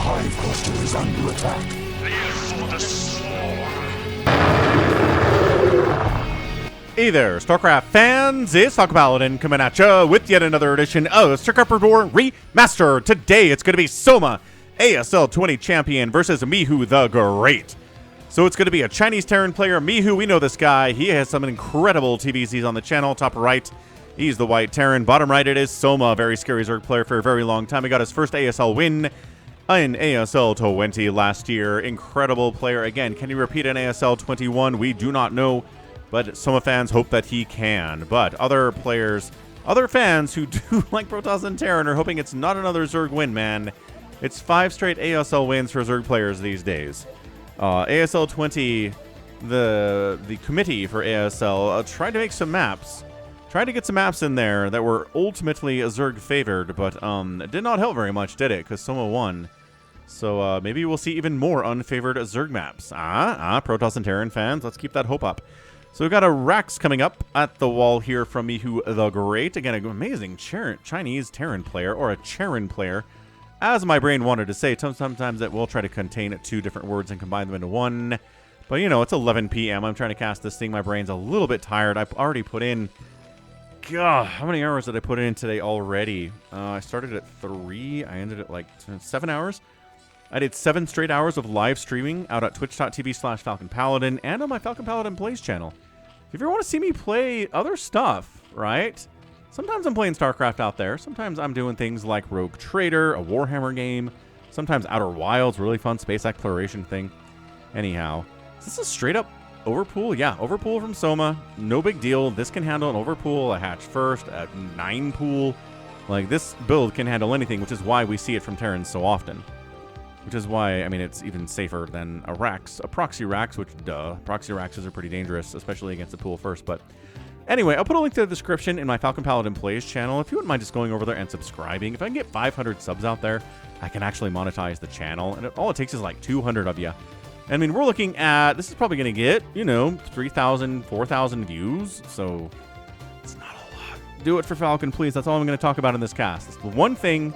hive cluster is under attack. For the swarm. Hey there, StarCraft fans, it's Falcon Paladin coming at ya with yet another edition of StarCraft Brood War Remastered. Today it's going to be Soma, ASL 20 champion versus Mihu the Great. So it's going to be a Chinese Terran player, Mihu. We know this guy. He has some incredible TVZs on the channel. Top right, he's the white Terran. Bottom right, it is Soma, a very scary Zerg player for a very long time. He got his first ASL win in ASL 20 last year. Incredible player. Again, can he repeat an ASL 21? We do not know. But Soma fans hope that he can. But other players, other fans who do like Protoss and Terran are hoping it's not another Zerg win, man. It's 5 straight ASL wins for Zerg players these days. ASL 20, the committee for ASL tried to make some maps. Tried to get some maps in there that were ultimately a Zerg favored, but it did not help very much, did it? Because Soma won. So maybe we'll see even more unfavored Zerg maps. Protoss and Terran fans, let's keep that hope up. So we've got a Rax coming up at the wall here from Mihu the Great. Again, an amazing Chinese Terran player, or a Charan player. As my brain wanted to say, sometimes it will try to contain 2 different words and combine them into one. But, you know, it's 11 p.m. I'm trying to cast this thing. My brain's a little bit tired. I've already put in... God, how many hours did I put in today already? I started at 3. I ended at, like, 7 hours. I did 7 straight hours of live streaming out at twitch.tv/Falcon Paladin and on my Falcon Paladin Plays channel. If you ever want to see me play other stuff, right? Sometimes I'm playing StarCraft out there. Sometimes I'm doing things like Rogue Trader, a Warhammer game. Sometimes Outer Wilds, really fun space exploration thing. Anyhow, is this a straight up overpool? Yeah, overpool from Soma. No big deal. This can handle an overpool, a hatch first, a 9 pool. Like, this build can handle anything, which is why we see it from Terrans so often. Which is why, I mean, it's even safer than a Rax, a proxy Rax, which, duh, proxy Raxes are pretty dangerous, especially against the pool first. But anyway, I'll put a link to the description in my Falcon Paladin Plays channel. If you wouldn't mind just going over there and subscribing. If I can get 500 subs out there, I can actually monetize the channel. And all it takes is like 200 of you. I mean, we're looking at, this is probably going to get, you know, 3,000, 4,000 views. So it's not a lot. Do it for Falcon, please. That's all I'm going to talk about in this cast. It's the one thing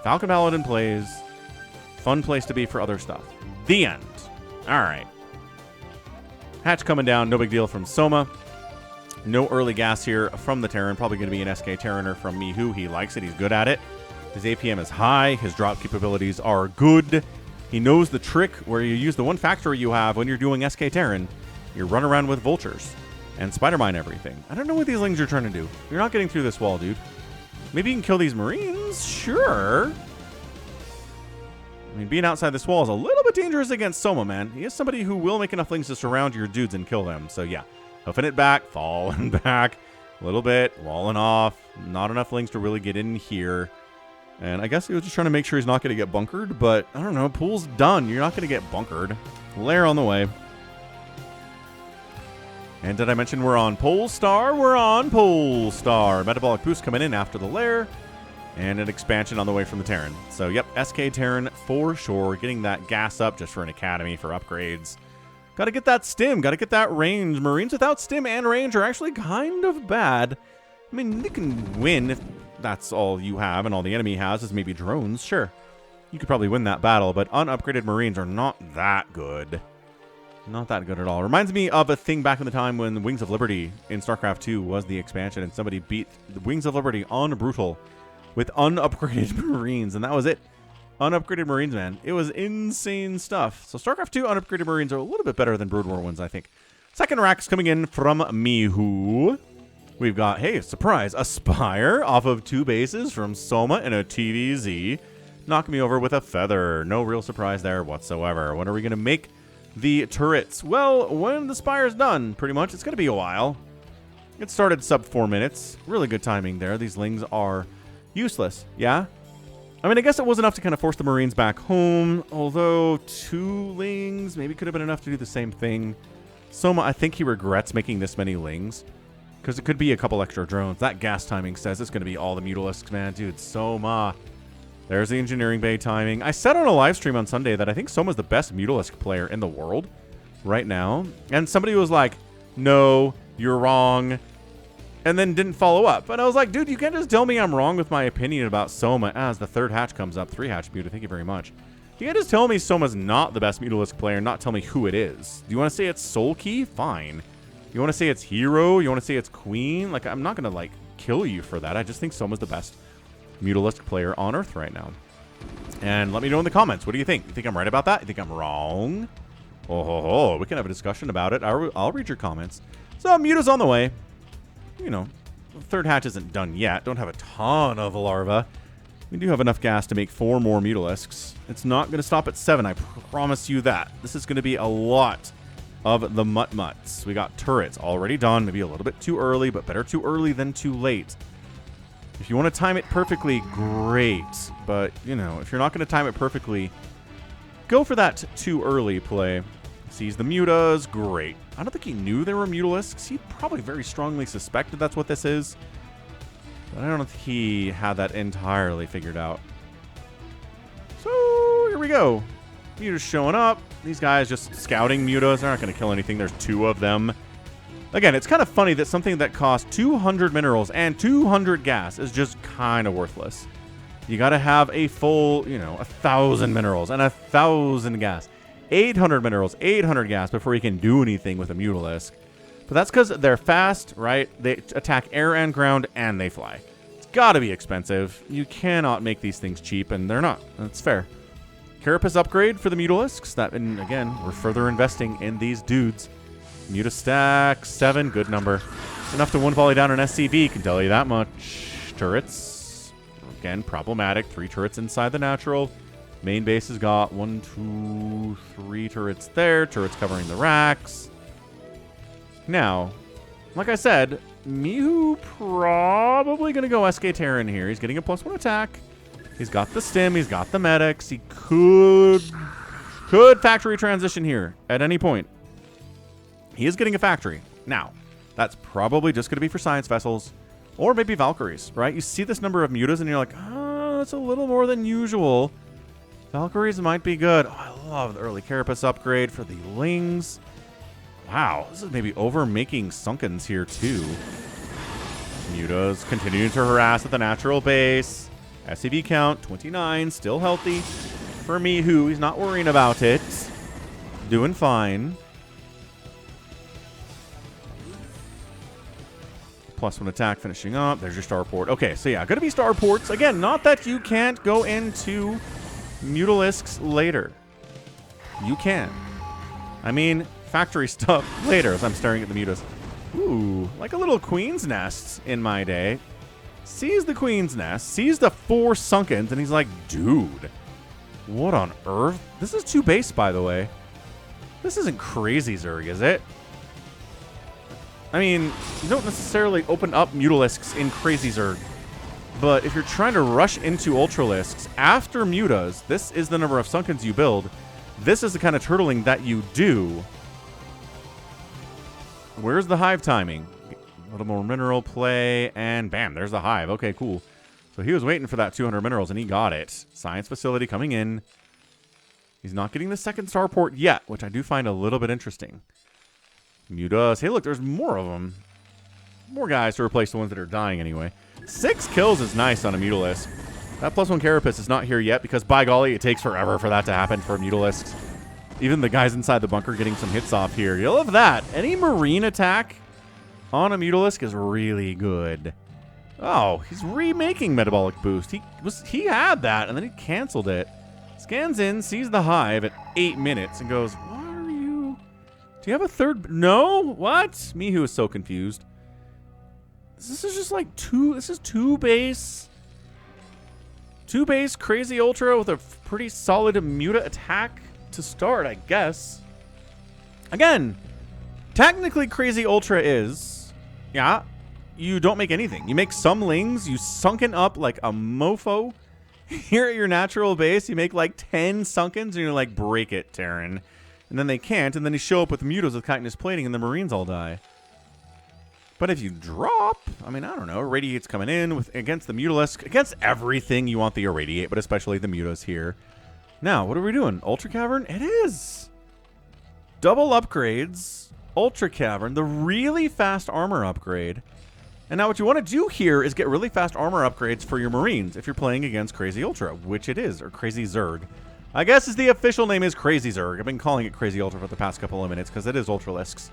Falcon Paladin Plays. Fun place to be for other stuff. The end. All right. Hatch coming down. No big deal from Soma. No early gas here from the Terran. Probably going to be an SK Terraner from Mihu. He likes it. He's good at it. His APM is high. His drop capabilities are good. He knows the trick where you use the one factory you have when you're doing SK Terran. You run around with vultures and spider mine everything. I don't know what these lings are trying to do. You're not getting through this wall, dude. Maybe you can kill these Marines? Sure. I mean, being outside this wall is a little bit dangerous against Soma, man. He is somebody who will make enough things to surround your dudes and kill them. So, yeah. Hoofing it back, falling back a little bit, walling off. Not enough lings to really get in here. And I guess he was just trying to make sure he's not going to get bunkered. But, I don't know. Pool's done. You're not going to get bunkered. Lair on the way. And did I mention we're on Polestar? We're on Polestar. Metabolic boost coming in after the lair. And an expansion on the way from the Terran. So, yep, SK Terran for sure. Getting that gas up just for an academy for upgrades. Got to get that stim. Got to get that range. Marines without stim and range are actually kind of bad. I mean, they can win if that's all you have and all the enemy has is maybe drones. Sure, you could probably win that battle, but unupgraded Marines are not that good. Not that good at all. Reminds me of a thing back in the time when the Wings of Liberty in StarCraft 2 was the expansion and somebody beat the Wings of Liberty on Brutal with unupgraded Marines, and that was it. Unupgraded Marines, man. It was insane stuff. So StarCraft 2 unupgraded Marines are a little bit better than Brood War ones, I think. Second Rax coming in from Mihu. We've got, hey, surprise, a Spire off of 2 bases from Soma and a TVZ. Knock me over with a feather. No real surprise there whatsoever. When are we going to make the turrets? Well, when the Spire's done, pretty much. It's going to be a while. It started sub 4 minutes. Really good timing there. These lings are useless, yeah? I mean, I guess it was enough to kind of force the Marines back home, although 2 lings maybe could have been enough to do the same thing. Soma, I think he regrets making this many lings, because it could be a couple extra drones. That gas timing says it's going to be all the Mutalisks, man. Dude, Soma. There's the engineering bay timing. I said on a live stream on Sunday that I think Soma's the best Mutalisk player in the world right now. And somebody was like, no, you're wrong. And then didn't follow up. And I was like, dude, you can't just tell me I'm wrong with my opinion about Soma as the 3rd hatch comes up. 3 hatch Muta, thank you very much. You can't just tell me Soma's not the best Mutalisk player and not tell me who it is. Do you want to say it's Soul Key? Fine. You want to say it's Hero? You want to say it's Queen? Like, I'm not going to, like, kill you for that. I just think Soma's the best Mutalisk player on Earth right now. And let me know in the comments. What do you think? You think I'm right about that? You think I'm wrong? Oh, we can have a discussion about it. I'll read your comments. So, Muta's on the way. You know, the third hatch isn't done yet. Don't have a ton of larvae. We do have enough gas to make 4 more Mutalisks. It's not going to stop at 7, I promise you that. This is going to be a lot of the Mutt-Mutts. We got turrets already done. Maybe a little bit too early, but better too early than too late. If you want to time it perfectly, great. But, you know, if you're not going to time it perfectly, go for that too early play. Sees the Mutas, great. I don't think he knew there were Mutalisks. He probably very strongly suspected that's what this is. But I don't think he had that entirely figured out. So, here we go. Muta's showing up. These guys just scouting Mutas. They're not going to kill anything. There's 2 of them. Again, it's kind of funny that something that costs 200 minerals and 200 gas is just kind of worthless. You got to have a full, you know, 1,000 minerals and 1,000 gas. 800 minerals, 800 gas before you can do anything with a Mutalisk. But that's because they're fast, right? They attack air and ground, and they fly. It's got to be expensive. You cannot make these things cheap, and they're not. That's fair. Carapace upgrade for the Mutalisks. That, and again, we're further investing in these dudes. Muta stack, 7, good number. Enough to one volley down an SCV, can tell you that much. Turrets, again, problematic. 3 turrets inside the natural. Main base has got 1, 2, 3 turrets there. Turrets covering the racks. Now, like I said, Mihu probably going to go SK Terran here. He's getting a +1 attack. He's got the stim. He's got the medics. He could factory transition here at any point. He is getting a factory. Now, that's probably just going to be for science vessels or maybe Valkyries, right? You see this number of Mutas and you're like, oh, that's a little more than usual. Valkyries might be good. Oh, I love the early Carapace upgrade for the Lings. Wow, this is maybe over-making Sunkens here, too. Mutas continuing to harass at the natural base. SCV count, 29, still healthy. For Mihu, he's not worrying about it. Doing fine. +1 attack finishing up. There's your starport. Okay, so yeah, going to be starports. Again, not that you can't go into Mutalisks later. You can. I mean, factory stuff later as I'm staring at the Mutas. Ooh, like a little Queen's Nest in my day. Sees the Queen's Nest, sees the 4 Sunkens, and he's like, dude, what on earth? This is 2 base, by the way. This isn't crazy Zerg, is it? I mean, you don't necessarily open up Mutalisks in Crazy Zerg, but if you're trying to rush into Ultralisks after Mutas, this is the number of Sunkens you build. This is the kind of turtling that you do. Where's the hive timing? A little more mineral play, and bam, there's the hive. Okay, cool. So he was waiting for that 200 minerals, and he got it. Science facility coming in. He's not getting the second starport yet, which I do find a little bit interesting. Mutas. Hey, look, there's more of them. More guys to replace the ones that are dying anyway. 6 kills is nice on a Mutalisk. That +1 Carapace is not here yet because, by golly, it takes forever for that to happen for Mutalisks. Even the guys inside the bunker getting some hits off here. You love that. Any marine attack on a Mutalisk is really good. Oh, he's remaking Metabolic Boost. He had that, and then he canceled it. Scans in, sees the hive at 8 minutes, and goes, what are you... Do you have a third... No? What? Mihu is so confused. This is just like 2... This is 2 base... 2 base Crazy Ultra with a pretty solid Muta attack to start, I guess. Again, technically Crazy Ultra is, yeah, you don't make anything. You make some Lings, you sunken up like a mofo. Here at your natural base, you make like 10 Sunkens, and you're like, break it, Terran. And then they can't, and then you show up with Mutas with chitinous plating, and the Marines all die. But if you drop, I mean, I don't know, Irradiate's coming in with against the Mutalisk, against everything you want the Irradiate, but especially the Mutas here. Now, what are we doing? Ultra Cavern? It is! Double upgrades, Ultra Cavern, the really fast armor upgrade. And now what you want to do here is get really fast armor upgrades for your Marines if you're playing against Crazy Ultra, which it is, or Crazy Zerg. I guess the official name is Crazy Zerg. I've been calling it Crazy Ultra for the past couple of minutes because it is Ultralisks.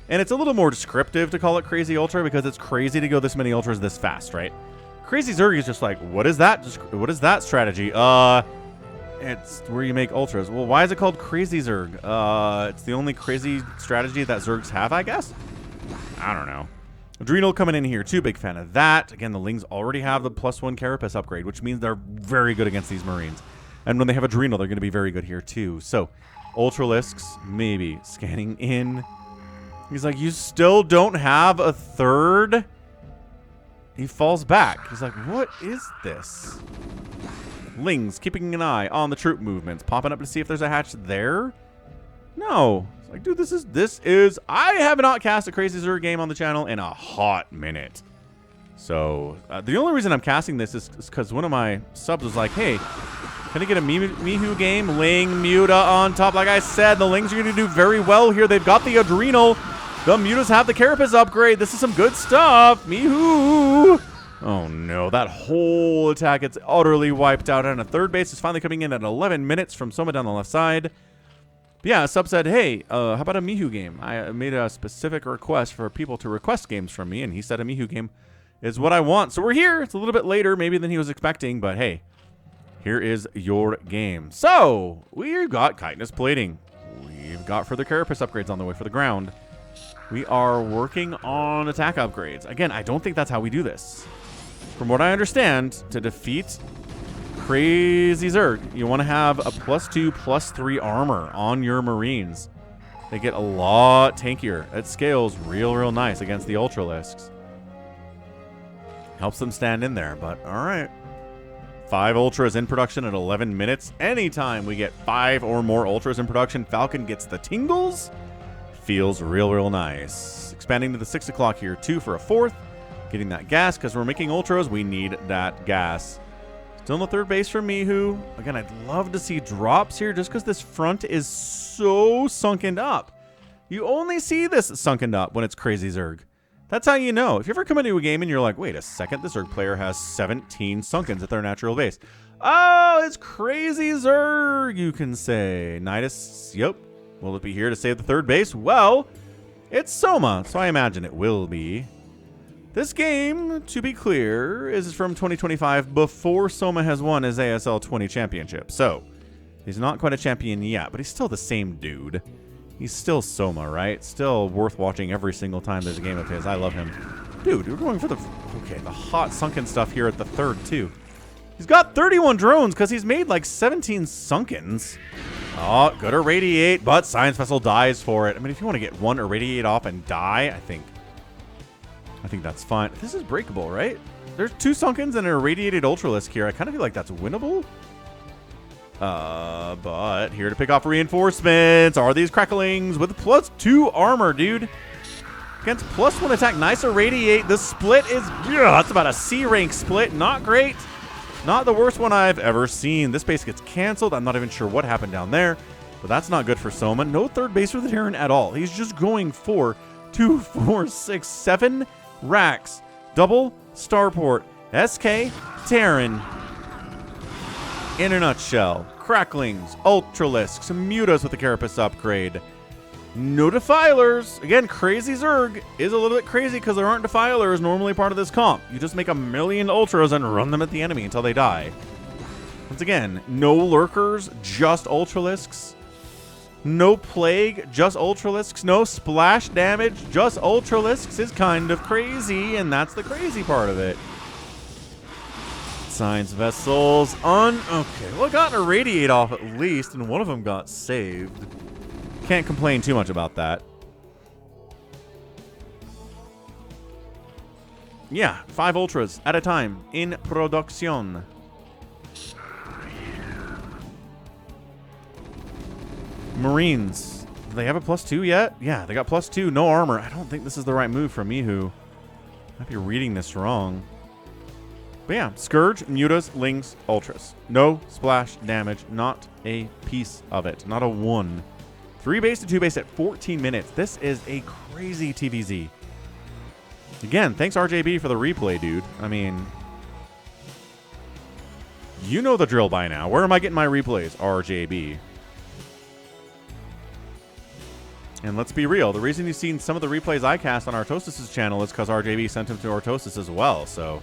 And it's a little more descriptive to call it Crazy Ultra because it's crazy to go this many Ultras this fast, right? Crazy Zerg is just like, what is that? What is that strategy? It's where you make Ultras. Well, why is it called Crazy Zerg? It's the only crazy strategy that Zergs have, I guess? I don't know. Adrenal coming in here too. Big fan of that. Again, the Lings already have the +1 Carapace upgrade, which means they're very good against these Marines. And when they have Adrenal, they're going to be very good here too. So, Ultralisks, maybe. Scanning in. He's like, you still don't have a third? He falls back. He's like, what is this? Lings, keeping an eye on the troop movements. Popping up to see if there's a hatch there? No. It's like, dude, this is... I have not cast a Crazy Zerg game on the channel in a hot minute. So, the only reason I'm casting this is because one of my subs was like, hey, can I get a Mihu game? Ling, Muta on top. Like I said, the Lings are going to do very well here. They've got the Adrenal. The Mutas have the Carapace upgrade. This is some good stuff. Mihu. Oh, no. That whole attack gets utterly wiped out. And a third base is finally coming in at 11 minutes from Soma down the left side. But yeah, a sub said, hey, how about a Mihu game? I made a specific request for people to request games from me, and he said a Mihu game is what I want. So we're here. It's a little bit later maybe than he was expecting, but hey, here is your game. So we've got chitinous plating. We've got further Carapace upgrades on the way for the ground. We are working on attack upgrades. Again, I don't think that's how we do this. From what I understand, to defeat Crazy Zerg, you want to have a +2, +3 armor on your Marines. They get a lot tankier. It scales real nice against the Ultralisks. Helps them stand in there, but all right. 5 Ultras in production at 11 minutes. Anytime we get 5 or more Ultras in production, Falcon gets the tingles. Feels real nice. Expanding to the 6 o'clock here, 2 for a 4th. Getting that gas, because we're making Ultras, we need that gas. Still in the third base for Mihu. Again, I'd love to see drops here, just because this front is so sunken up. You only see this sunken up when it's Crazy Zerg. That's how you know. If you ever come into a game and you're like, wait a second, this Zerg player has 17 sunkens at their natural base. Oh, it's Crazy Zerg, you can say. Nidus, yep. Will it be here to save the third base? Well, it's Soma, so I imagine it will be. This game, to be clear, is from 2025 before Soma has won his ASL 20 championship. So, he's not quite a champion yet, but he's still the same dude. He's still Soma, right? Still worth watching every single time there's a game of his. I love him. Dude, we're going for the hot sunken stuff here at the third, too. He's got 31 drones because he's made like 17 sunkens. Oh, good irradiate, but Science Vessel dies for it. I mean, if you want to get one irradiate off and die, I think that's fine. This is breakable, right? There's 2 sunkens and an irradiated Ultralisk here. I kind of feel like that's winnable. But here to pick off reinforcements are these cracklings with +2 armor, dude. Against +1 attack, nice irradiate. The split is, that's about a C rank split. Not great. Not the worst one I've ever seen. This base gets canceled. I'm not even sure what happened down there, but that's not good for Soma. No third base for the Terran at all. He's just going for 2, 4, 6, 7 racks. Double starport. SK Terran. In a nutshell, cracklings, Ultralisks, Mutas with the Carapace upgrade. No defilers. Again, Crazy Zerg is a little bit crazy because there aren't defilers normally part of this comp. You just make 1,000,000 Ultras and run them at the enemy until they die. Once again, no lurkers, just Ultralisks. No plague, just Ultralisks. No splash damage, just Ultralisks is kind of crazy, and that's the crazy part of it. Science Vessels okay, well, I got an irradiate off at least, and one of them got saved. Can't complain too much about that. Yeah, 5 Ultras at a time in production. Marines. Do they have a +2 yet? Yeah, they got +2. No armor. I don't think this is the right move for Mihu. Might be reading this wrong. But yeah, Scourge, Mutas, Lings, Ultras. No splash damage. Not a piece of it. Not a 1. 3 base to 2 base at 14 minutes. This is a crazy TVZ. Again, thanks RJB for the replay, dude. I mean, You know the drill by now. Where am I getting my replays? RJB. And let's be real. The reason you've seen some of the replays I cast on Artosis' channel is because RJB sent them to Artosis as well. So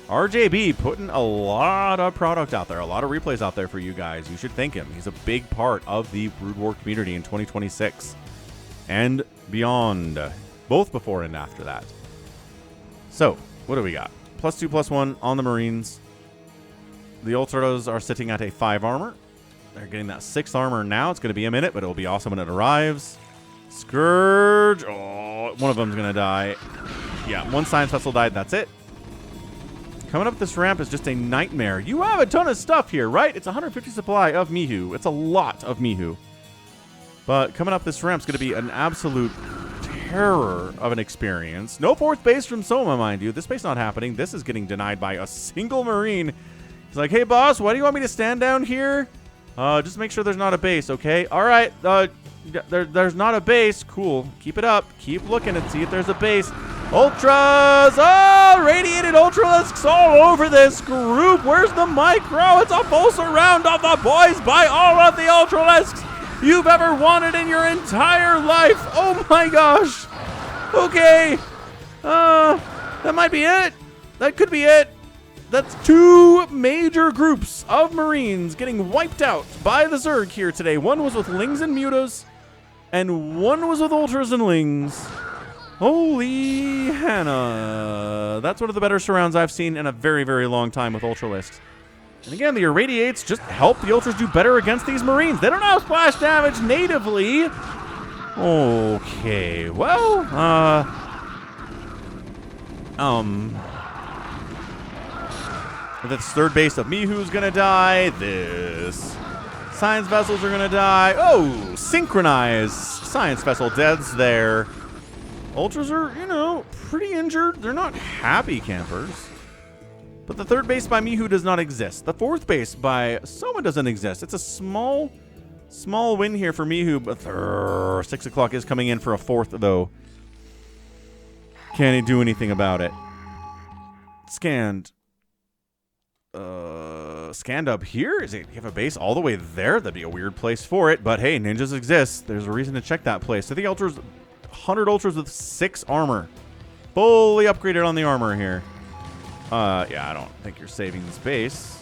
RJB putting a lot of product out there, a lot of replays out there for you guys. You should thank him. He's a big part of the Brood War community in 2026 and beyond, both before and after that. So what do we got? +2, +1 on the Marines. The Ultras are sitting at a 5 armor. They're getting that 6 armor now. It's going to be a minute, but it'll be awesome when it arrives. Scourge. Oh, one of them's going to die. Yeah, one Science Vessel died. That's it. Coming up this ramp is just a nightmare. You have a ton of stuff here, right? It's 150 supply of Mihu. It's a lot of Mihu. But coming up this ramp is going to be an absolute terror of an experience. No 4th base from Soma, mind you. This base not happening. This is getting denied by a single Marine. He's like, hey, boss, why do you want me to stand down here? Just make sure there's not a base, okay? All right, there's not a base. Cool. Keep it up. Keep looking and see if there's a base. Ultras! Oh, radiated Ultralisks all over this group. Where's the micro? It's a full surround of the boys by all of the Ultralisks you've ever wanted in your entire life. Oh my gosh. Okay. That might be it. That could be it. That's 2 major groups of Marines getting wiped out by the Zerg here today. One was with Lings and Mutas, and one was with Ultras and Lings. Holy Hannah. That's one of the better surrounds I've seen in a very, very long time with Ultralisks. And again, the Irradiates just help the Ultras do better against these Marines. They don't have splash damage natively. Okay, well, this 3rd base of Mihu's gonna die. This Science Vessels are gonna die. Oh, synchronized Science Vessel deads there. Ultras are, you know, pretty injured. They're not happy campers. But the 3rd base by Mihu does not exist. The 4th base by Soma doesn't exist. It's a small win here for Mihu, but 6 o'clock is coming in for a 4th, though. Can he do anything about it? Scanned. Scanned up here? Is it, you have a base all the way there? That'd be a weird place for it, but hey, ninjas exist. There's a reason to check that place. I think Ultras, 100 Ultras with 6 armor. Fully upgraded on the armor here. Yeah, I don't think you're saving this base.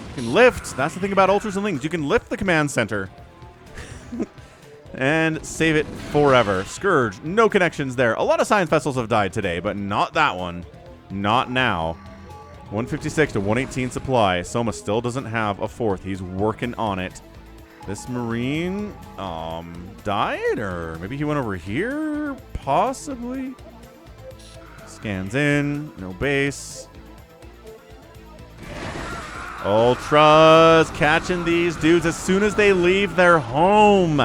You can lift. That's the thing about Ultras and Lings. You can lift the command center and save it forever. Scourge, no connections there. A lot of Science Vessels have died today, but not that one. Not now. 156 to 118 supply. Soma still doesn't have a 4th. He's working on it. This Marine died, or maybe he went over here? Possibly. Scans in. No base. Ultras catching these dudes as soon as they leave their home.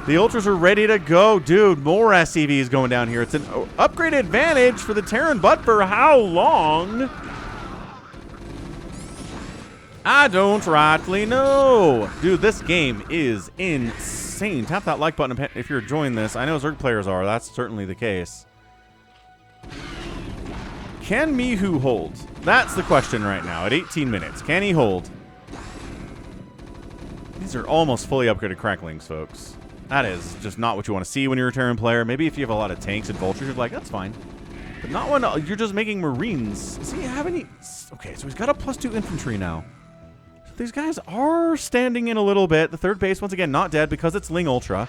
The Ultras are ready to go. Dude, more SCVs going down here. It's an upgraded advantage for the Terran, but for how long? I don't rightly know. Dude, this game is insane. Tap that like button if you're enjoying this. I know Zerg players are. That's certainly the case. Can Mihu hold? That's the question right now at 18 minutes. Can he hold? These are almost fully upgraded cracklings, folks. That is just not what you want to see when you're a Terran player. Maybe if you have a lot of tanks and vultures, you're like, that's fine. But not when you're just making Marines. Does he have any? Okay, so he's got a +2 infantry now. These guys are standing in a little bit. The 3rd base, once again, not dead because it's Ling Ultra.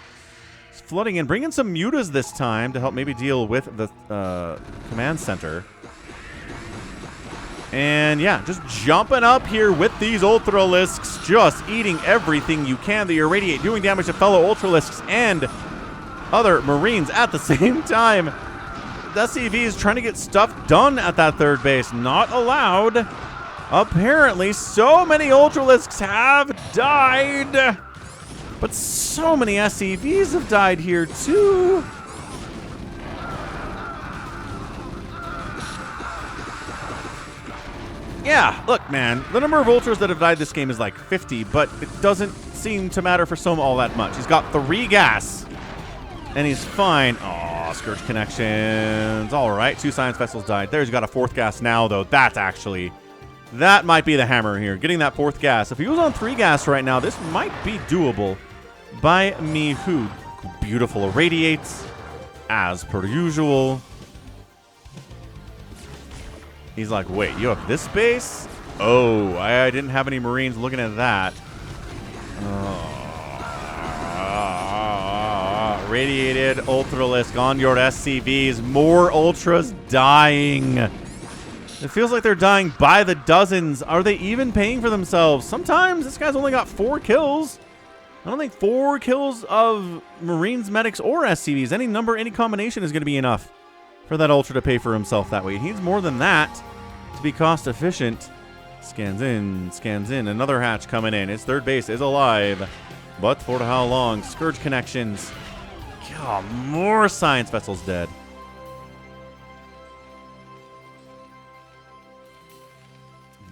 It's flooding in. Bringing some mutas this time to help maybe deal with the command center. And yeah, just jumping up here with these Ultralisks, just eating everything you can. The Irradiate doing damage to fellow Ultralisks and other Marines at the same time. The SCV is trying to get stuff done at that 3rd base. Not allowed. Apparently, so many Ultralisks have died. But so many SCVs have died here, too. Yeah, look, man. The number of Ultras that have died this game is like 50, but it doesn't seem to matter for Soma all that much. He's got 3 gas, and he's fine. Oh, Scourge connections. All right, 2 Science Vessels died. There's got a 4th gas now, though. That's actually That might be the hammer here, getting that 4th gas. If he was on 3 gas right now, this might be doable by Mihu. Beautiful irradiates, as per usual. He's like, wait, you have this base? Oh, I didn't have any Marines looking at that. Radiated Ultralisk on your SCVs. More Ultras dying. It feels like they're dying by the dozens. Are they even paying for themselves? Sometimes this guy's only got 4 kills. I don't think 4 kills of Marines, Medics, or SCVs, any number, any combination is going to be enough for that Ultra to pay for himself that way. He needs more than that to be cost efficient. Scans in. Another hatch coming in. His 3rd base is alive. But for how long? Scourge connections. God, more science vessels dead.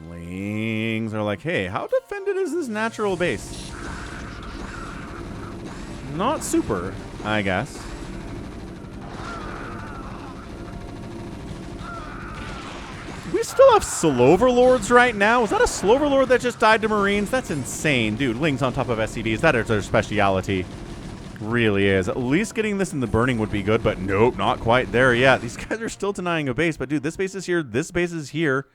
Lings are like, hey, how defended is this natural base? Not super, I guess. We still have Sloverlords right now. Is that a Sloverlord that just died to Marines? That's insane. Dude, Lings on top of SCVs. That is their speciality. Really is. At least getting this in the burning would be good, but nope, not quite there yet. These guys are still denying a base, but dude, this base is here. This base is here.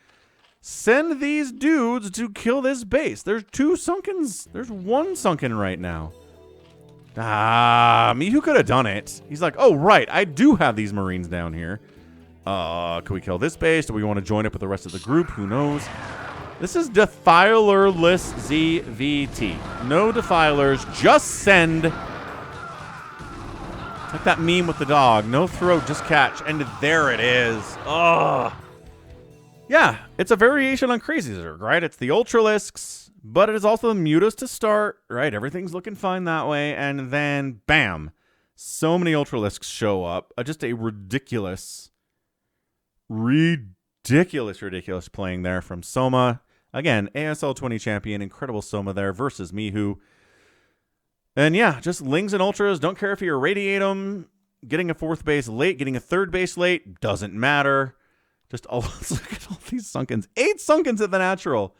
Send these dudes to kill this base. There's 2 sunkens. There's 1 sunken right now. Mihu could have done it. He's like, oh, right, I do have these Marines down here. Can we kill this base? Do we want to join up with the rest of the group? Who knows? This is Defilerless ZVT. No Defilers. Just send. Like that meme with the dog. No throw, just catch. And there it is. Ugh. Yeah, it's a variation on Crazy Zerg, right? It's the Ultralisks, but it is also the Mutas to start, right? Everything's looking fine that way. And then, bam. So many Ultralisks show up. Just a ridiculous playing there from Soma. Again, ASL 20 champion, incredible Soma there versus Mihu. And yeah, just Lings and Ultras. Don't care if you irradiate them. Getting a 4th base late, getting a 3rd base late, doesn't matter. Just look at all these Sunkens. 8 Sunkens at the natural.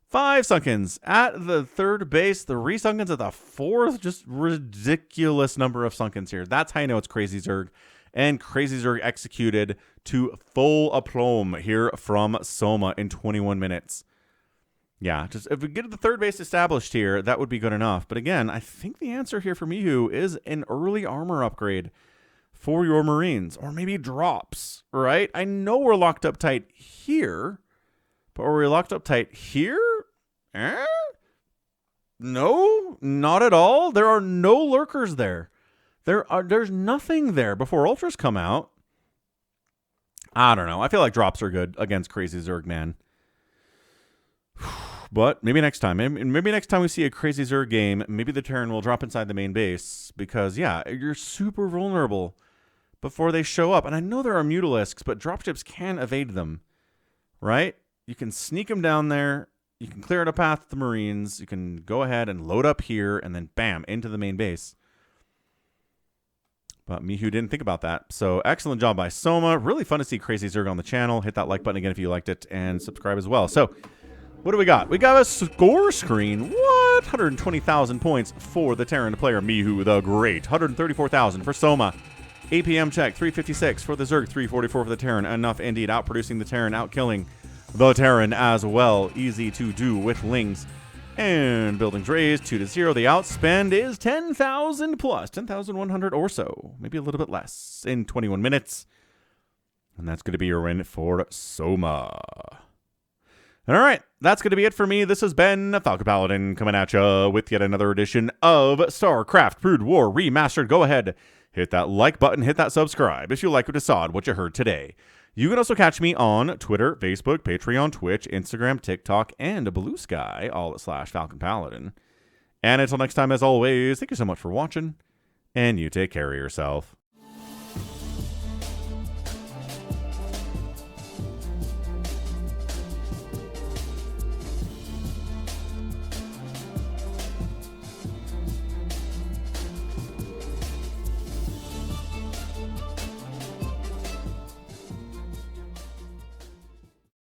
5 Sunkens at the 3rd base. 3 Sunkens at the 4th. Just ridiculous number of Sunkens here. That's how you know it's Crazy Zerg. And Crazy Zerg executed to full aplomb here from Soma in 21 minutes. Yeah, just if we get the 3rd base established here, that would be good enough. But again, I think the answer here for Mihu is an early armor upgrade for your Marines. Or maybe drops, right? I know we're locked up tight here. But are we locked up tight here? No, not at all. There are no lurkers there. There's nothing there before Ultras come out. I don't know. I feel like drops are good against Crazy Zerg, man. But maybe next time. Maybe next time we see a Crazy Zerg game, maybe the Terran will drop inside the main base. Because, yeah, you're super vulnerable before they show up. And I know there are Mutalisks, but dropships can evade them. Right? You can sneak them down there. You can clear out a path to the Marines. You can go ahead and load up here. And then, bam, into the main base. But Mihu didn't think about that. So excellent job by Soma. Really fun to see Crazy Zerg on the channel. Hit that like button again if you liked it. And subscribe as well. So what do we got? We got a score screen. What? 120,000 points for the Terran player Mihu the Great. 134,000 for Soma. APM check 356 for the Zerg. 344 for the Terran. Enough indeed. Outproducing the Terran. Outkilling the Terran as well. Easy to do with Lings. And buildings raised 2-0. The outspend is 10,000 plus, 10,100 or so, maybe a little bit less in 21 minutes. And that's going to be your win for Soma. All right, that's going to be it for me. This has been Falcon Paladin coming at you with yet another edition of StarCraft Brood War Remastered. Go ahead, hit that like button, hit that subscribe if you like what you saw and what you heard today. You can also catch me on Twitter, Facebook, Patreon, Twitch, Instagram, TikTok, and Blue Sky, all at /Falcon Paladin. And until next time, as always, thank you so much for watching, and you take care of yourself.